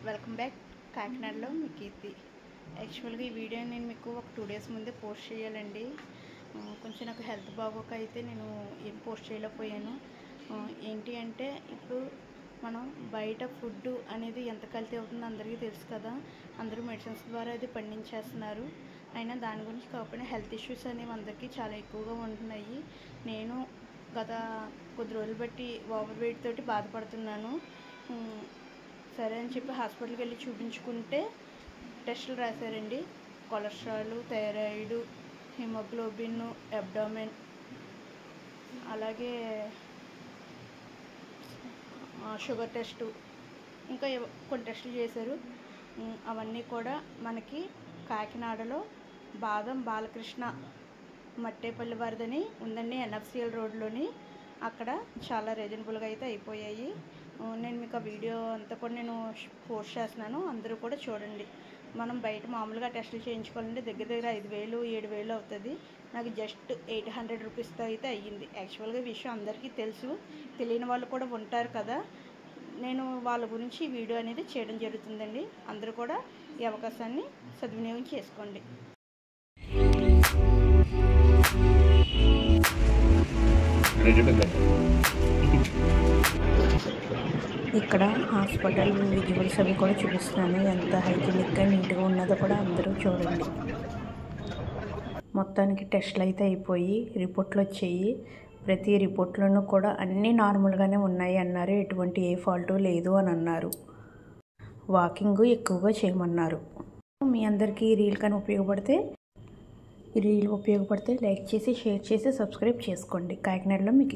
Welcome back. కాకినాడలో మీ కీర్తి. యాక్చువల్గా ఈ వీడియో నేను మీకు ఒక 2 days ముందే పోస్ట్ చేయాలండి. కొంచెం నాకు హెల్త్ బాగోక అయితే నేను ఏం పోస్ట్ చేయలేకపోయాను. ఏంటి అంటే ఇప్పుడు మనం బయట ఫుడ్ అనేది ఎంత కల్తీ అవుతుందో అందరికీ తెలుసు కదా. అందరూ మెడిసిన్స్ ద్వారా అది పండించేస్తున్నారు. అయినా దాని గురించి కాకపోయినా హెల్త్ ఇష్యూస్ అనేవి అందరికీ చాలా ఎక్కువగా ఉంటున్నాయి. నేను గత కొద్ది రోజులు బట్టి ఓవర్ వెయిట్ తోటి బాధపడుతున్నాను. సరే అని చెప్పి హాస్పిటల్కి వెళ్ళి చూపించుకుంటే టెస్టులు రాశారండి. కొలెస్ట్రాల్, థైరాయిడ్, హిమోగ్లోబిన్, అబ్డామిన్, అలాగే షుగర్ టెస్టు, ఇంకా కొన్ని టెస్టులు చేశారు. అవన్నీ కూడా మనకి కాకినాడలో బాదం బాలకృష్ణ మట్టేపల్లి వారిదని ఉందండి, NFCL రోడ్లోని. అక్కడ చాలా రీజనబుల్గా అయితే అయిపోయాయి. నేను మీకు ఆ వీడియో అంతా కూడా నేను పోస్ట్ చేస్తున్నాను, అందరూ కూడా చూడండి. మనం బయట మామూలుగా టెస్టులు చేయించుకోవాలంటే దగ్గర 5,000 7,000 అవుతుంది. నాకు జస్ట్ 800 రూపీస్తో అయితే అయ్యింది. యాక్చువల్గా ఈ విషయం అందరికీ తెలుసు, తెలియని వాళ్ళు కూడా ఉంటారు కదా. నేను వాళ్ళ గురించి ఈ వీడియో అనేది చేయడం జరుగుతుందండి. అందరూ కూడా ఈ అవకాశాన్ని సద్వినియోగం చేసుకోండి. ఇక్కడ హాస్పిటల్ విజువల్స్ అవి కూడా చూపిస్తున్నాను. ఎంత హైజీనిక్గా నీట్గా ఉన్నదో కూడా అందరూ చూడండి. మొత్తానికి టెస్టులు అయితే అయిపోయి రిపోర్ట్లు వచ్చాయి. ప్రతి రిపోర్ట్లోనూ కూడా అన్నీ నార్మల్గానే ఉన్నాయి అన్నారు. ఎటువంటి ఏ ఫాల్టు లేదు అని అన్నారు. వాకింగ్ ఎక్కువగా చేయమన్నారు. మీ అందరికీ ఈ రీల్ కానీ ఉపయోగపడితే లైక్ చేసి, షేర్ చేసి, సబ్స్క్రైబ్ చేసుకోండి. కాకినాడలో మీకు